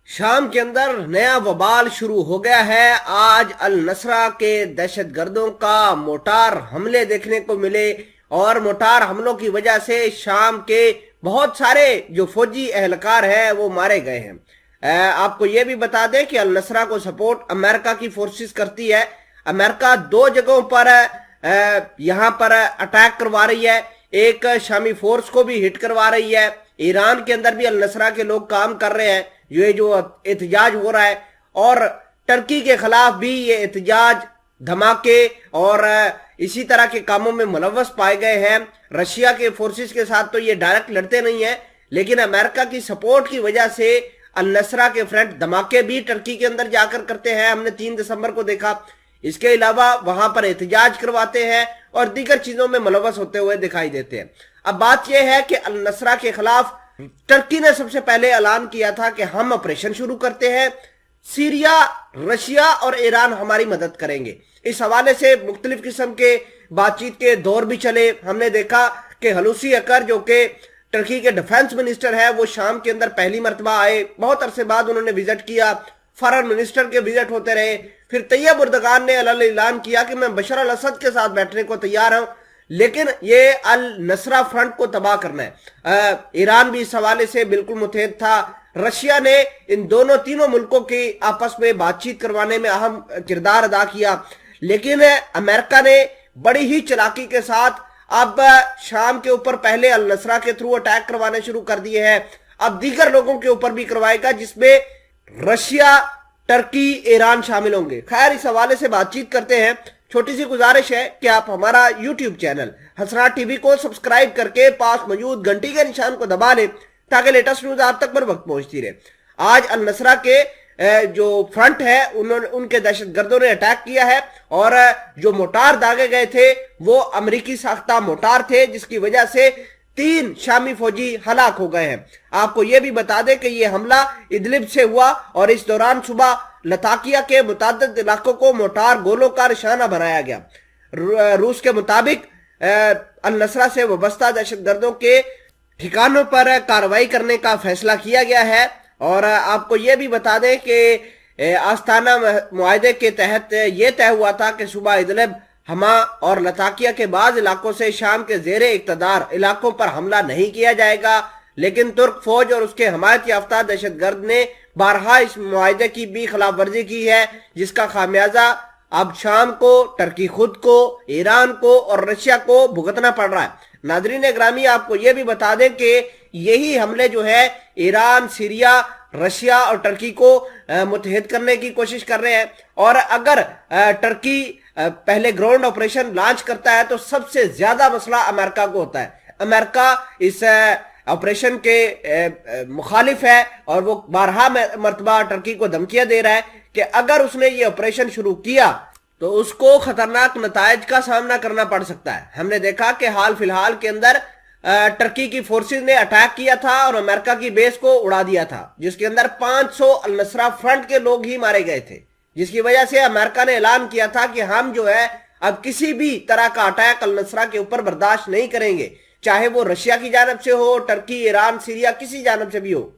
شام کے اندر نیا وبال شروع ہو گیا ہے۔ آج النصرہ کے دہشت گردوں کا موٹار حملے دیکھنے کو ملے اور موٹار حملوں کی وجہ سے شام کے بہت سارے جو فوجی اہلکار ہیں وہ مارے گئے ہیں۔ آپ کو یہ بھی بتا دیں کہ النصرہ کو سپورٹ امریکہ کی فورسز کرتی ہے۔ امریکہ دو جگہوں پر یہاں پر اٹیک کروا رہی ہے، ایک شامی فورس کو بھی ہٹ کروا رہی ہے۔ ایران کے اندر بھی النصرہ کے لوگ کام کر رہے ہیں، یہ جو احتجاج ہو رہا ہے، اور ٹرکی کے خلاف بھی یہ احتجاج، دھماکے اور اسی طرح کے کاموں میں ملوث پائے گئے ہیں۔ رشیا کے فورسز کے ساتھ تو یہ ڈائریکٹ لڑتے نہیں ہیں، لیکن امریکہ کی سپورٹ کی وجہ سے النصرہ کے فرنٹ دھماکے بھی ٹرکی کے اندر جا کر کرتے ہیں۔ ہم نے 3 دسمبر کو دیکھا۔ اس کے علاوہ وہاں پر احتجاج کرواتے ہیں اور دیگر چیزوں میں ملوث ہوتے ہوئے دکھائی دیتے ہیں۔ اب بات یہ ہے کہ النصرہ کے خلاف ٹرکی نے سب سے پہلے اعلان کیا تھا کہ ہم آپریشن شروع کرتے ہیں، سیریا، رشیا اور ایران ہماری مدد کریں گے۔ اس حوالے سے مختلف قسم کے بات چیت کے دور بھی چلے۔ ہم نے دیکھا کہ حلوسی اکر جو کہ ٹرکی کے ڈیفنس منسٹر ہے، وہ شام کے اندر پہلی مرتبہ آئے، بہت عرصے بعد انہوں نے وزٹ کیا، فارن منسٹر کے وزٹ ہوتے رہے۔ پھر طیب اردگان نے اعلان کیا کہ میں بشار الاسد کے ساتھ بیٹھنے کو تیار ہوں، لیکن یہ النصرہ فرنٹ کو تباہ کرنا ہے۔ ایران بھی اس حوالے سے بالکل متحد تھا۔ رشیا نے ان تینوں ملکوں کی آپس میں بات چیت کروانے میں اہم کردار ادا کیا، لیکن امریکہ نے بڑی ہی چلاکی کے ساتھ اب شام کے اوپر پہلے النصرہ کے تھرو اٹیک کروانے شروع کر دیے ہیں، اب دیگر لوگوں کے اوپر بھی کروائے گا، جس میں رشیا، ٹرکی، ایران شامل ہوں گے۔ خیر، اس حوالے سے بات چیت کرتے ہیں۔ چھوٹی سی گزارش ہے کہ آپ ہمارا یوٹیوب چینل حسنات ٹی وی کو سبسکرائب کر کے پاس موجود گھنٹی کے نشان کو دبا لیں تاکہ لیٹسٹ نیوز آپ تک پر وقت پہنچتی رہے۔ آج النصرہ کے جو فرنٹ ہے ان کے دہشت گردوں نے اٹیک کیا ہے، اور جو موٹار داغے گئے تھے وہ امریکی ساختہ موٹار تھے، جس کی وجہ سے 3 شامی فوجی ہلاک ہو گئے ہیں۔ آپ کو یہ بھی بتا دیں کہ یہ حملہ ادلب سے ہوا اور اس دوران صبح لتاکیہ کے متعدد علاقوں کو موٹار گولوں کا نشانہ بنایا گیا۔ روس کے مطابق النصرہ سے وابستہ دہشت گردوں کے ٹھکانوں پر کارروائی کرنے کا فیصلہ کیا گیا ہے، اور آپ کو یہ بھی بتا دیں کہ آستانہ معاہدے کے تحت یہ طے ہوا تھا کہ صبح ادلب، ہما اور لتاکیہ کے بعض علاقوں سے شام کے زیر اقتدار علاقوں پر حملہ نہیں کیا جائے گا، لیکن ترک فوج اور اس کے حمایت یافتہ دہشت گرد نے بارہا اس معاہدے کی بھی خلاف ورزی کی ہے، جس کا خامیازہ اب شام کو، ٹرکی خود کو، ایران کو اور رشیا کو بھگتنا پڑ رہا ہے۔ ناظرین گرامی، آپ کو یہ بھی بتا دیں کہ یہی حملے جو ہے ایران، سیریا، رشیا اور ٹرکی کو متحد کرنے کی کوشش کر رہے ہیں، اور اگر ٹرکی پہلے گراؤنڈ آپریشن لانچ کرتا ہے تو سب سے زیادہ مسئلہ امریکہ کو ہوتا ہے۔ امریکہ اس آپریشن کے مخالف ہے اور وہ بارہا مرتبہ ٹرکی کو دھمکیاں دے رہا ہے کہ اگر اس نے یہ آپریشن شروع کیا تو اس کو خطرناک نتائج کا سامنا کرنا پڑ سکتا ہے۔ ہم نے دیکھا کہ حال فی الحال کے اندر ٹرکی کی فورسز نے اٹیک کیا تھا اور امریکہ کی بیس کو اڑا دیا تھا، جس کے اندر 500 النصرہ فرنٹ کے لوگ ہی مارے گئے تھے، جس کی وجہ سے امریکہ نے اعلان کیا تھا کہ ہم جو ہے اب کسی بھی طرح کا اٹیک النصرہ کے اوپر برداشت نہیں کریں گے، چاہے وہ رشیا کی جانب سے ہو، ٹرکی، ایران، سیریا، کسی جانب سے بھی ہو۔